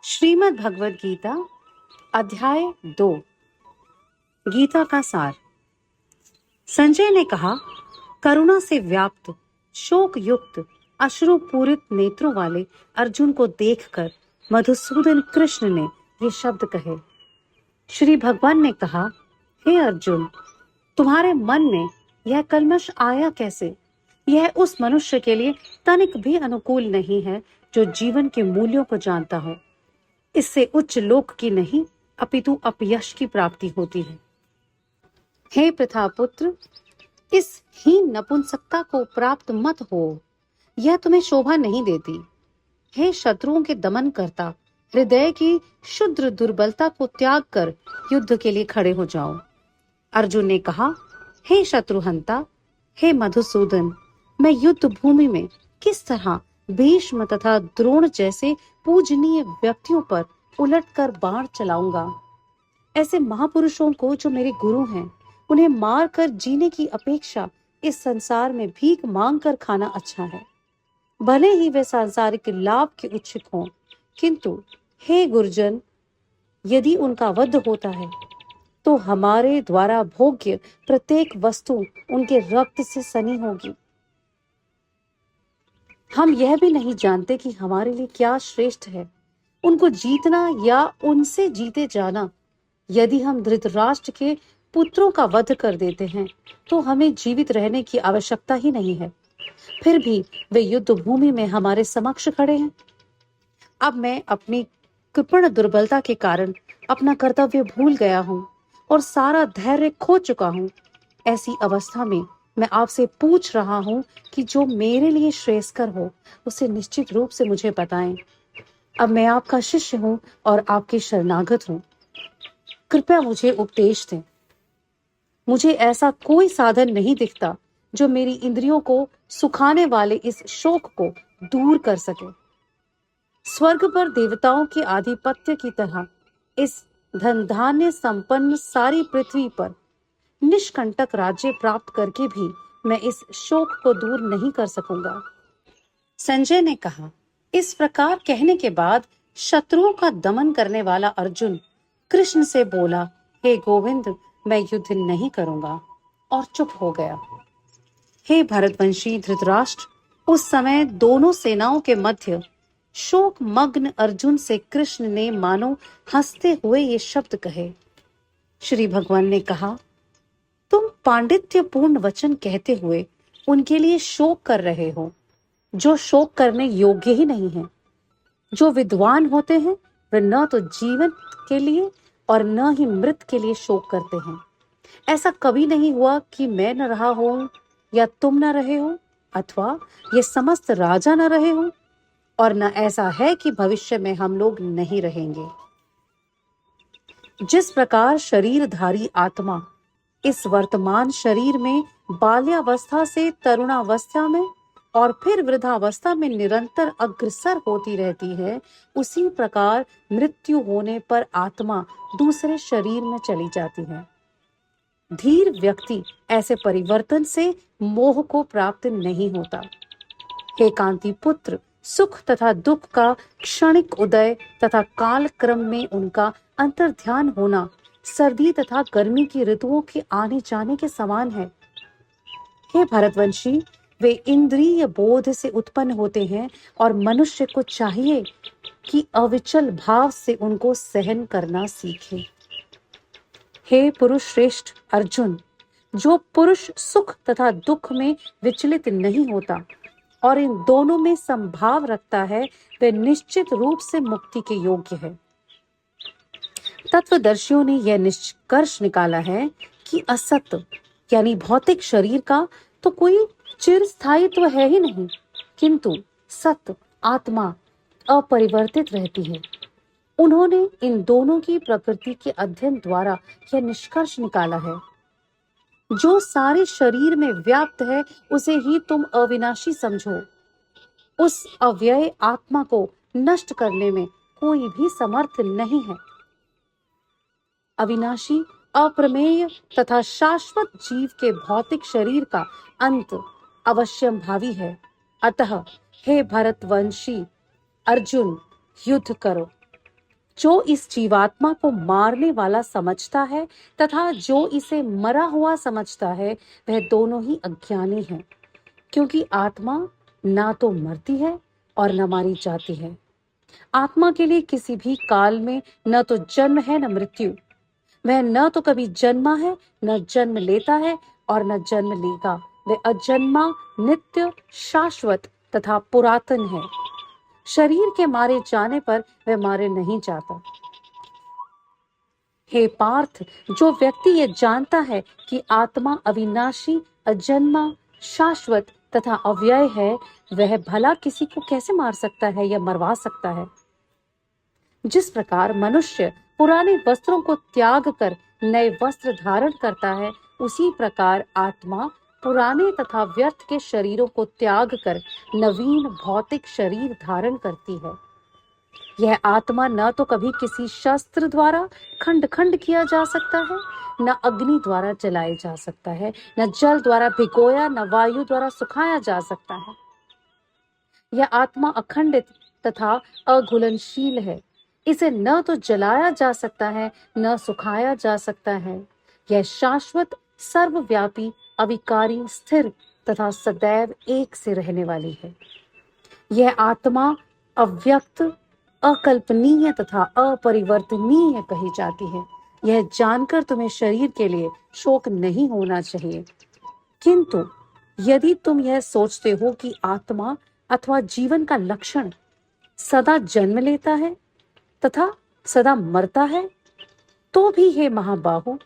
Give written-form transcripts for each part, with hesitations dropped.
श्रीमद् भगवद गीता अध्याय 2। गीता का सार। संजय ने कहा, करुणा से व्याप्त शोक युक्त अश्रुपूरित नेत्रों वाले अर्जुन को देखकर मधुसूदन कृष्ण ने ये शब्द कहे। श्री भगवान ने कहा, हे अर्जुन, तुम्हारे मन में यह कल्मश आया कैसे? यह उस मनुष्य के लिए तनिक भी अनुकूल नहीं है जो जीवन के मूल्यों को जानता हो। इससे उच्च लोक की नहीं अपितु अपयश की प्राप्ति होती है। हे प्रथापुत्र, इस हीन नपुंसकता को प्राप्त मत हो, यह तुम्हें शोभा नहीं देती। हे शत्रुओं के दमन करता, हृदय की शुद्र दुर्बलता को त्याग कर युद्ध के लिए खड़े हो जाओ। अर्जुन ने कहा, हे शत्रुहंता, हे मधुसूदन, मैं युद्ध भूमि में किस तरह भीष्म तथा द्रोण जैसे पूजनीय व्यक्तियों पर उलटकर बाण चलाऊंगा? ऐसे महापुरुषों को जो मेरे गुरु हैं, उन्हें मार कर जीने की अपेक्षा इस संसार में भीख मांग कर खाना अच्छा है। भले ही वे सांसारिक लाभ के इच्छुक हों, किंतु हे गुरुजन, यदि उनका वध होता है तो हमारे द्वारा भोग्य प्रत्येक वस्तु उनके रक्त से सनी होगी। हम यह भी नहीं जानते कि हमारे लिए क्या श्रेष्ठ है, उनको जीतना या उनसे जीते जाना। यदि हम धृतराष्ट्र के पुत्रों का वध कर देते हैं तो हमें जीवित रहने की आवश्यकता ही नहीं है। फिर भी वे युद्ध भूमि में हमारे समक्ष खड़े हैं। अब मैं अपनी कृपण दुर्बलता के कारण अपना कर्तव्य भूल गया हूँ और सारा धैर्य खो चुका हूँ। ऐसी अवस्था में मैं आपसे पूछ रहा हूँ कि जो मेरे लिए श्रेयस्कर हो उसे निश्चित रूप से मुझे बताएं। अब मैं आपका शिष्य हूँ और आपके शरणागत हूँ। कृपया मुझे उपदेश दें। मुझे ऐसा कोई साधन नहीं दिखता जो मेरी इंद्रियों को सुखाने वाले इस शोक को दूर कर सके। स्वर्ग पर देवताओं के आधिपत्य की तरह इस धन धान्य संपन्न सारी पृथ्वी पर निष्कंटक राज्य प्राप्त करके भी मैं इस शोक को दूर नहीं कर सकूंगा। संजय ने कहा, इस प्रकार कहने के बाद शत्रुओं का दमन करने वाला अर्जुन कृष्ण से बोला, हे गोविंद, मैं युद्ध नहीं करूंगा, और चुप हो गया। हे भरतवंशी धृतराष्ट्र, उस समय दोनों सेनाओं के मध्य शोक मग्न अर्जुन से कृष्ण ने मानो हंसते हुए ये शब्द कहे। श्री भगवान ने कहा, तुम पांडित्यपूर्ण वचन कहते हुए उनके लिए शोक कर रहे हो जो शोक करने योग्य ही नहीं है। जो विद्वान होते हैं वे न तो जीवन के लिए और न ही मृत के लिए शोक करते हैं। ऐसा कभी नहीं हुआ कि मैं न रहा हूं या तुम न रहे हो, अथवा ये समस्त राजा न रहे हो, और न ऐसा है कि भविष्य में हम लोग नहीं रहेंगे। जिस प्रकार शरीरधारी आत्मा इस वर्तमान शरीर में बाल्यावस्था से तरुणावस्था में और फिर वृद्धावस्था में निरंतर अग्रसर होती रहती है, उसी प्रकार मृत्यु होने पर आत्मा दूसरे शरीर में चली जाती है। धीर व्यक्ति ऐसे परिवर्तन से मोह को प्राप्त नहीं होता। हे कांति पुत्र, सुख तथा दुख का क्षणिक उदय तथा काल क्रम में उनका अंतर्ध्यान होना सर्दी तथा गर्मी की ऋतुओं के आने जाने के समान है। हे भरतवंशी, वे इंद्रिय बोध से उत्पन्न होते हैं और मनुष्य को चाहिए कि अविचल भाव से उनको सहन करना सीखे। हे पुरुष श्रेष्ठ अर्जुन, जो पुरुष सुख तथा दुख में विचलित नहीं होता और इन दोनों में संभाव रखता है, वे निश्चित रूप से मुक्ति के योग्य है। तत्वदर्शियों ने यह निष्कर्ष निकाला है कि असत यानी भौतिक शरीर का तो कोई चिरस्थायित्व है ही नहीं, किंतु सत आत्मा अपरिवर्तित रहती है। उन्होंने इन दोनों की प्रकृति के अध्ययन द्वारा यह निष्कर्ष निकाला है। जो सारे शरीर में व्याप्त है उसे ही तुम अविनाशी समझो। उस अव्यय आत्मा को नष्ट करने में कोई भी समर्थ नहीं है। अविनाशी, अप्रमेय तथा शाश्वत जीव के भौतिक शरीर का अंत अवश्यंभावी है। अतः हे भरतवंशी अर्जुन, युद्ध करो। जो इस जीवात्मा को मारने वाला समझता है तथा जो इसे मरा हुआ समझता है, वह दोनों ही अज्ञानी हैं, क्योंकि आत्मा ना तो मरती है और न मारी जाती है। आत्मा के लिए किसी भी काल में न तो जन्म है न मृत्यु। वह न तो कभी जन्मा है, न जन्म लेता है और न जन्म लेगा। वह अजन्मा, नित्य, शाश्वत तथा पुरातन है। शरीर के मारे जाने पर वह मारे नहीं जाता। हे पार्थ, जो व्यक्ति ये जानता है कि आत्मा अविनाशी, अजन्मा, शाश्वत तथा अव्यय है, वह भला किसी को कैसे मार सकता है या मरवा सकता है। जिस प्रकार मनुष्य पुराने वस्त्रों को त्याग कर नए वस्त्र धारण करता है, उसी प्रकार आत्मा पुराने तथा व्यर्थ के शरीरों को त्याग कर नवीन भौतिक शरीर धारण करती है। यह आत्मा न तो कभी किसी शस्त्र द्वारा खंड खंड किया जा सकता है, न अग्नि द्वारा जलाया जा सकता है, न जल द्वारा भिगोया, न वायु द्वारा सुखाया जा सकता है। यह आत्मा अखंडित तथा अघुलनशील है। इसे न तो जलाया जा सकता है, न सुखाया जा सकता है। यह शाश्वत, सर्वव्यापी, अविकारी, स्थिर तथा सदैव एक से रहने वाली है। यह आत्मा अव्यक्त, अकल्पनीय तथा अपरिवर्तनीय कही जाती है। यह जानकर तुम्हें शरीर के लिए शोक नहीं होना चाहिए। किंतु यदि तुम यह सोचते हो कि आत्मा अथवा जीवन का लक्षण सदा जन्म लेता है तथा सदा मरता है, तो भी हे महाबाहु,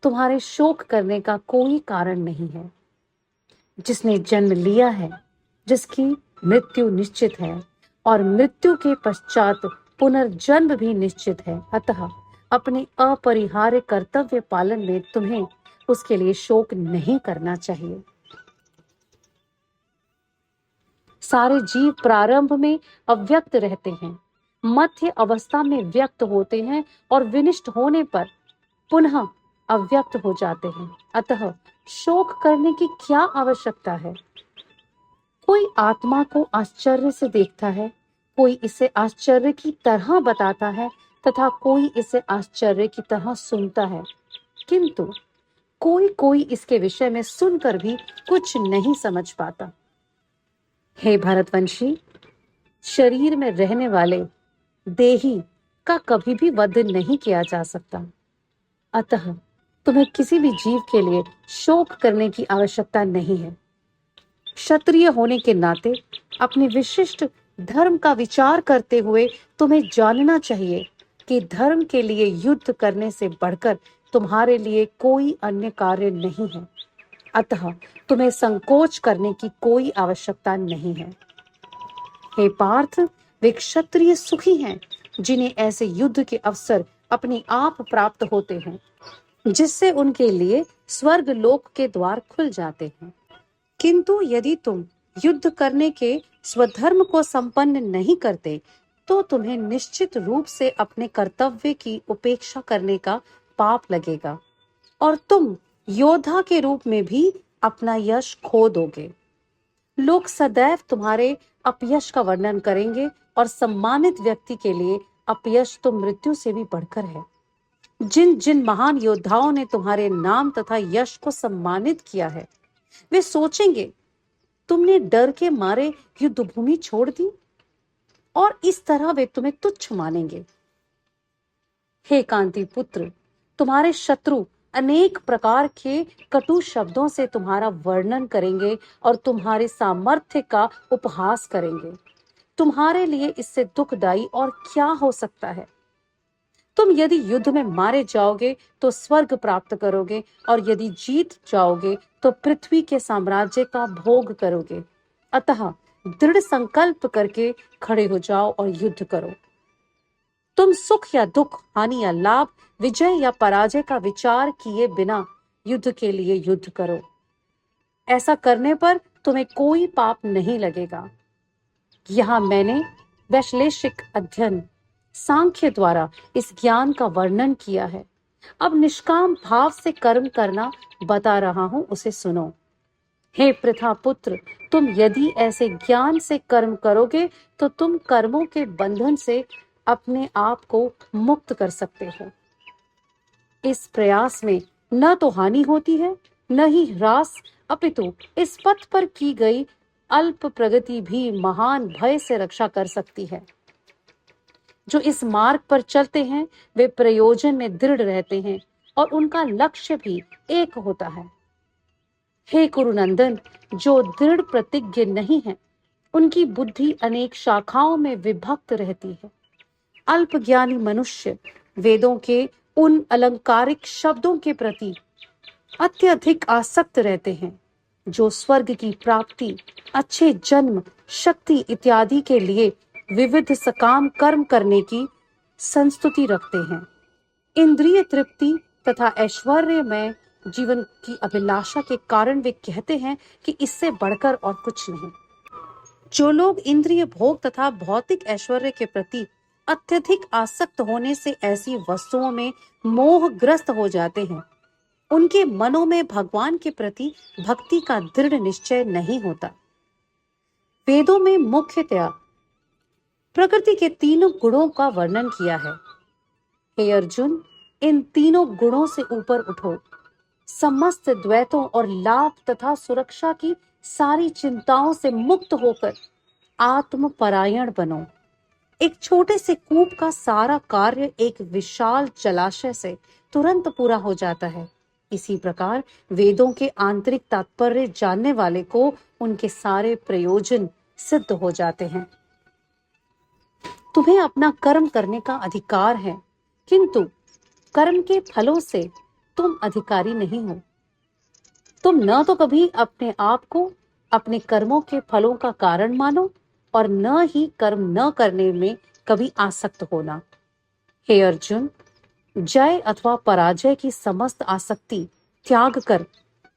तुम्हारे शोक करने का कोई कारण नहीं है। जिसने जन्म लिया है, जिसकी मृत्यु निश्चित है और मृत्यु के पश्चात पुनर्जन्म भी निश्चित है, अतः अपने अपरिहार्य कर्तव्य पालन में तुम्हें उसके लिए शोक नहीं करना चाहिए। सारे जीव प्रारंभ में अव्यक्त रहते हैं, मध्य अवस्था में व्यक्त होते हैं और विनिष्ट होने पर पुनः अव्यक्त हो जाते हैं। अतः शोक करने की क्या आवश्यकता है। कोई आत्मा को आश्चर्य से देखता है, कोई इसे आश्चर्य की तरह बताता है तथा कोई इसे आश्चर्य की तरह सुनता है, किंतु कोई कोई इसके विषय में सुनकर भी कुछ नहीं समझ पाता। हे भरतवंशी, शरीर में रहने वाले देही का कभी भी वध नहीं किया जा सकता। अतः तुम्हें किसी भी जीव के लिए शोक करने की आवश्यकता नहीं है। क्षत्रिय होने के नाते अपने विशिष्ट धर्म का विचार करते हुए तुम्हें जानना चाहिए कि धर्म के लिए युद्ध करने से बढ़कर तुम्हारे लिए कोई अन्य कार्य नहीं है। अतः तुम्हें संकोच करने की कोई आवश्यकता नहीं है। हे पार्थ, वे क्षत्रिय सुखी हैं जिन्हें ऐसे युद्ध के अवसर अपने आप प्राप्त होते हैं, जिससे उनके लिए स्वर्ग लोक के द्वार खुल जाते हैं। किंतु यदि तुम युद्ध करने के स्वधर्म को संपन्न नहीं करते, तो तुम्हें निश्चित रूप से अपने कर्तव्य की उपेक्षा करने का पाप लगेगा और तुम योद्धा के रूप में भी अपना यश खो दोगे। लोग सदैव तुम्हारे अपयश का वर्णन करेंगे और सम्मानित व्यक्ति के लिए अपयश तो मृत्यु से भी बढ़कर है। जिन जिन महान योद्धाओं ने तुम्हारे नाम तथा यश को सम्मानित किया है, वे सोचेंगे तुमने डर के मारे युद्ध भूमि छोड़ दी और इस तरह वे तुम्हें तुच्छ मानेंगे। हे कांति पुत्र, तुम्हारे शत्रु अनेक प्रकार के कटु शब्दों से तुम्हारा वर्णन करेंगे और तुम्हारे सामर्थ्य का उपहास करेंगे। तुम्हारे लिए इससे दुखदाई और क्या हो सकता है। तुम यदि युद्ध में मारे जाओगे तो स्वर्ग प्राप्त करोगे और यदि जीत जाओगे तो पृथ्वी के साम्राज्य का भोग करोगे। अतः दृढ़ संकल्प करके खड़े हो जाओ और युद्ध करो। तुम सुख या दुख, हानि या लाभ, विजय या पराजय का विचार किए बिना युद्ध के लिए युद्ध करो। ऐसा करने पर तुम्हें कोई पाप नहीं लगेगा। यहाँ मैंने वैश्लेषिक अध्ययन सांख्य द्वारा इस ज्ञान का वर्णन किया है। अब निष्काम भाव से कर्म करना बता रहा हूं, उसे सुनो। हे पृथा पुत्र, तुम यदि ऐसे ज्ञान से कर्म करोगे तो तुम कर्मों के बंधन से अपने आप को मुक्त कर सकते हो। इस प्रयास में न तो हानि होती है, न ही ह्रास, अपितु इस पथ पर की गई अल्प प्रगति भी महान भय से रक्षा कर सकती है। जो इस मार्ग पर चलते हैं वे प्रयोजन में दृढ़ रहते हैं और उनका लक्ष्य भी एक होता है। हे कुरुनंदन, जो दृढ़ प्रतिज्ञ नहीं है, उनकी बुद्धि अनेक शाखाओं में विभक्त रहती है। अल्पज्ञानी मनुष्य वेदों के उन अलंकारिक शब्दों के प्रति अत्यधिक आसक्त रहते हैं जो स्वर्ग की प्राप्ति, अच्छे जन्म, शक्ति इत्यादि के लिए विविध सकाम कर्म करने की संस्तुति रखते हैं। इंद्रिय तृप्ति तथा ऐश्वर्यमय जीवन की अभिलाषा के कारण वे कहते हैं कि इससे बढ़कर और कुछ नहीं। जो लोग इंद्रिय भोग तथा भौतिक ऐश्वर्य के प्रति अत्यधिक आसक्त होने से ऐसी वस्तुओं में मोहग्रस्त हो जाते हैं, उनके मनों में भगवान के प्रति भक्ति का दृढ़ निश्चय नहीं होता। वेदों में मुख्यतया प्रकृति के तीनों गुणों का वर्णन किया है। हे अर्जुन, इन तीनों गुणों से ऊपर उठो, समस्त द्वैतों और लाभ तथा सुरक्षा की सारी चिंताओं से मुक्त होकर आत्मपरायण बनो। एक छोटे से कूप का सारा कार्य एक विशाल जलाशय से तुरंत पूरा हो जाता है। इसी प्रकार वेदों के आंतरिक तात्पर्य जानने वाले को उनके सारे प्रयोजन सिद्ध हो जाते हैं। तुम्हें अपना कर्म करने का अधिकार है, किंतु कर्म के फलों से तुम अधिकारी नहीं हो। तुम न तो कभी अपने आप को अपने कर्मों के फलों का कारण मानो और न ही कर्म न करने में कभी आसक्त होना। हे अर्जुन, जय अथवा पराजय की समस्त आसक्ति त्याग कर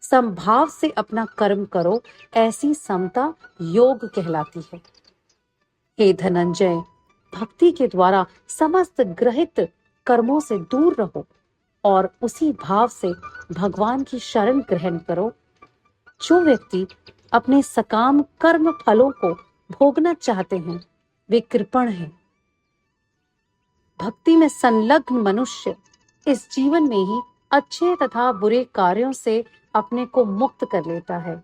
समभाव से अपना कर्म करो, ऐसी समता योग कहलाती है। हे धनंजय, भक्ति के द्वारा समस्त ग्रहित कर्मों से दूर रहो और उसी भाव से भगवान की शरण ग्रहण करो। जो व्यक्ति अपने सकाम कर्म फलों को भोगना चाहते हैं वे कृपण हैं। भक्ति में संलग्न मनुष्य इस जीवन में ही अच्छे तथा बुरे कार्यों से अपने को मुक्त कर लेता है।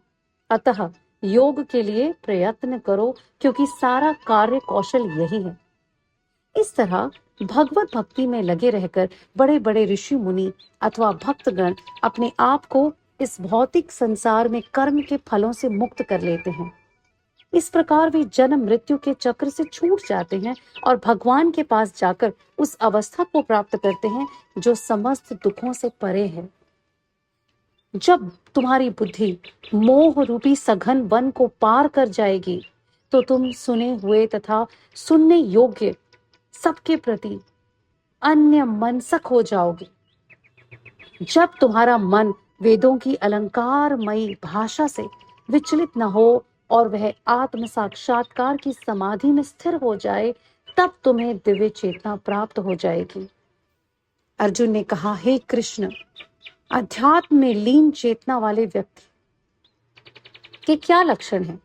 अतः योग के लिए प्रयत्न करो, क्योंकि सारा कार्य कौशल यही है। इस तरह भगवत भक्ति में लगे रहकर बड़े बड़े ऋषि मुनि अथवा भक्तगण अपने आप को इस भौतिक संसार में कर्म के फलों से मुक्त कर लेते हैं। इस प्रकार वे जन्म मृत्यु के चक्र से छूट जाते हैं और भगवान के पास जाकर उस अवस्था को प्राप्त करते हैं जो समस्त दुखों से परे है। जब तुम्हारी बुद्धि मोह रूपी सघन वन को पार कर जाएगी तो तुम सुने हुए तथा सुनने योग्य सबके प्रति अन्य मनसक हो जाओगे। जब तुम्हारा मन वेदों की अलंकारमयी भाषा से विचलित न हो और वह आत्म साक्षात्कार की समाधि में स्थिर हो जाए, तब तुम्हें दिव्य चेतना प्राप्त हो जाएगी। अर्जुन ने कहा, हे कृष्ण, अध्यात्म में लीन चेतना वाले व्यक्ति के क्या लक्षण हैं?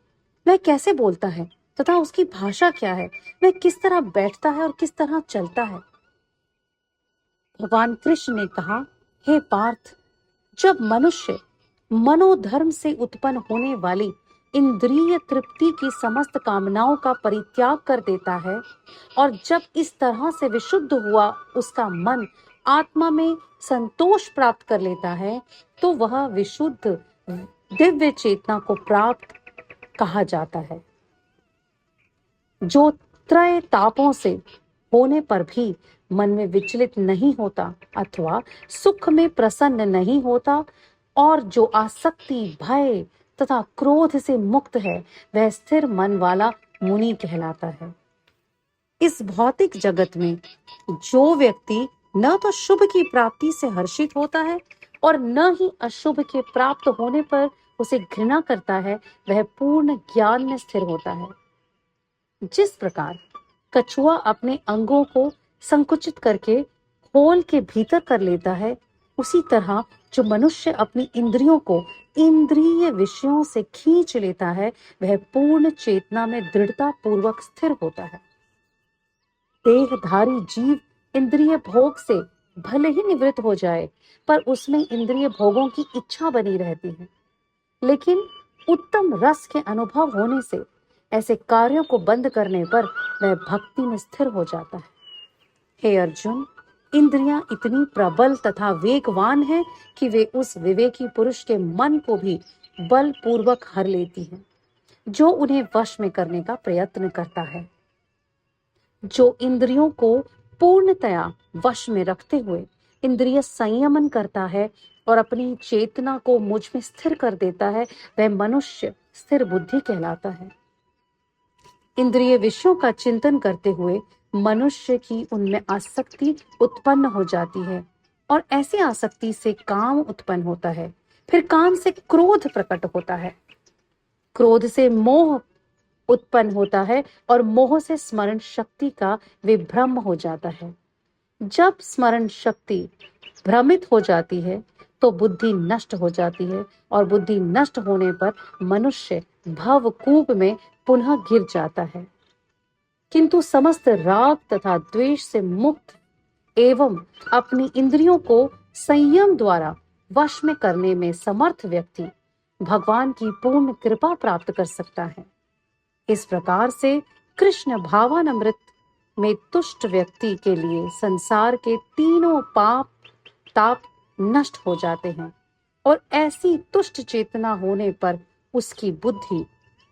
वह कैसे बोलता है तथा उसकी भाषा क्या है? वह किस तरह बैठता है और किस तरह चलता है? भगवान कृष्ण ने कहा, हे पार्थ, जब मनुष्य मनोधर्म से उत्पन्न होने वाली इंद्रिय तृप्ति की समस्त कामनाओं का परित्याग कर देता है और जब इस तरह से विशुद्ध हुआ उसका मन आत्मा में संतोष प्राप्त कर लेता है, तो वह विशुद्ध दिव्य चेतना को प्राप्त कहा जाता है। जो त्रय तापों से होने पर भी मन में विचलित नहीं होता अथवा सुख में प्रसन्न नहीं होता और जो आसक्ति, भय तथा क्रोध से मुक्त है, वह स्थिर मन वाला मुनि कहलाता है। इस भौतिक जगत में जो व्यक्ति न तो शुभ की प्राप्ति से हर्षित होता है और न ही अशुभ के प्राप्त होने पर उसे घृणा करता है, वह पूर्ण ज्ञान में स्थिर होता है। जिस प्रकार कछुआ अपने अंगों को संकुचित करके खोल के भीतर कर लेता है, उसी तरह जो मनुष्य अपनी इंद्रियों को इंद्रिय विषयों से खींच लेता है, वह पूर्ण चेतना में दृढ़ता पूर्वक स्थिर होता है। देहधारी जीव इंद्रिय भोग से भले ही निवृत्त हो जाए, पर उसमें इंद्रिय भोगों की इच्छा बनी रहती है। लेकिन उत्तम रस के अनुभव होने से ऐसे कार्यों को बंद करने पर वह भक्ति में स्थिर हो जाता है। हे अर्जुन, इंद्रियां इतनी प्रबल तथा वेगवान हैं कि वे उस विवेकी पुरुष के मन को भी बलपूर्वक हर लेती हैं, जो उन्हें वश में करने का प्रयत्न करता है। जो इंद्रियों को पूर्णतया वश में रखते हुए इंद्रिय संयमन करता है और अपनी चेतना को मुझ में स्थिर कर देता है, वह मनुष्य स्थिर बुद्धि कहलाता है। इंद्रिय विषयों का चिंतन करते हुए मनुष्य की उनमें आसक्ति उत्पन्न हो जाती है और ऐसी आसक्ति से काम उत्पन्न होता है। फिर काम से क्रोध प्रकट होता है, क्रोध से मोह उत्पन्न होता है और मोह से स्मरण शक्ति का विभ्रम हो जाता है। जब स्मरण शक्ति भ्रमित हो जाती है तो बुद्धि नष्ट हो जाती है और बुद्धि नष्ट होने पर मनुष्य भवकूप में पुनः गिर जाता है। किंतु समस्त राग तथा द्वेष से मुक्त एवं अपनी इंद्रियों को संयम द्वारा वश में करने में समर्थ व्यक्ति भगवान की पूर्ण कृपा प्राप्त कर सकता है। इस प्रकार से कृष्ण भावामृत में तुष्ट व्यक्ति के लिए संसार के तीनों पाप ताप नष्ट हो जाते हैं और ऐसी तुष्ट चेतना होने पर उसकी बुद्धि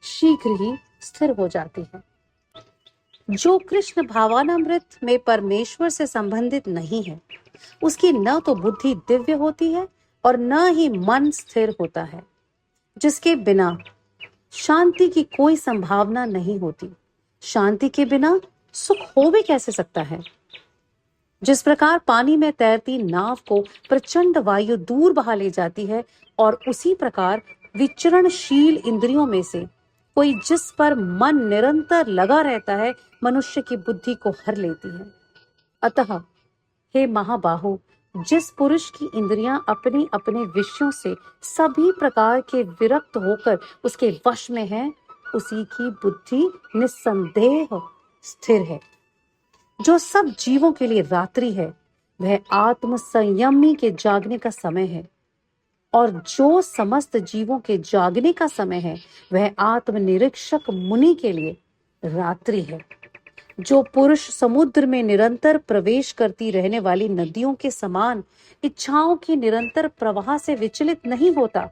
शीघ्र ही स्थिर हो जाती है। जो कृष्ण भावामृत में परमेश्वर से संबंधित नहीं है, उसकी न तो बुद्धि दिव्य होती है और न ही मन स्थिर होता है, जिसके बिना शांति की कोई संभावना नहीं होती। शांति के बिना सुख हो भी कैसे सकता है? जिस प्रकार पानी में तैरती नाव को प्रचंड वायु दूर बहा ले जाती है और उसी प्रकार विचरणशील इंद्रियों में से कोई जिस पर मन निरंतर लगा रहता है, मनुष्य की बुद्धि को हर लेती है। अतः हे महाबाहो, जिस पुरुष की इंद्रियां अपने अपने विषयों से सभी प्रकार के विरक्त होकर उसके वश में है, उसी की बुद्धि निस्संदेह स्थिर है। जो सब जीवों के लिए रात्रि है, वह आत्म संयमी के जागने का समय है, और जो समस्त जीवों के जागने का समय है, वह आत्मनिरीक्षक मुनि के लिए रात्रि है। जो पुरुष समुद्र में निरंतर प्रवेश करती रहने वाली नदियों के समान इच्छाओं की निरंतर प्रवाह से विचलित नहीं होता,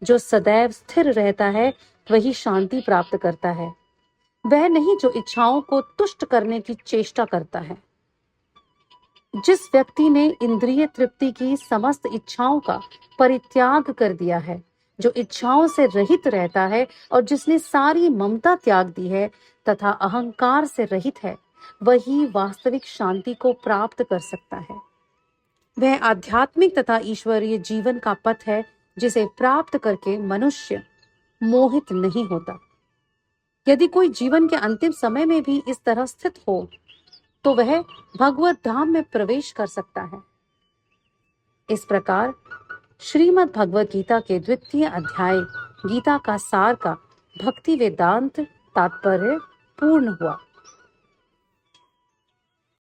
जो सदैव स्थिर रहता है, वही शांति प्राप्त करता है। वह नहीं जो इच्छाओं को तुष्ट करने की चेष्टा करता है। जिस व्यक्ति ने इंद्रिय तृप्ति की समस्त इच्छाओं का परित्याग कर दिया है, जो इच्छाओं से रहित रहता है और जिसने सारी ममता त्याग दी है तथा अहंकार से रहित है, वही वास्तविक शांति को प्राप्त कर सकता है। वह आध्यात्मिक तथा ईश्वरीय जीवन का पथ है, जिसे प्राप्त करके मनुष्य मोहित नहीं होता। यदि कोई जीवन के अंतिम समय में भी इस तरह स्थित हो, तो वह भगवत धाम में प्रवेश कर सकता है। इस प्रकार श्रीमद् भगवत गीता के 2वें अध्याय गीता का सार का भक्ति वेदांत तात्पर्य पूर्ण हुआ।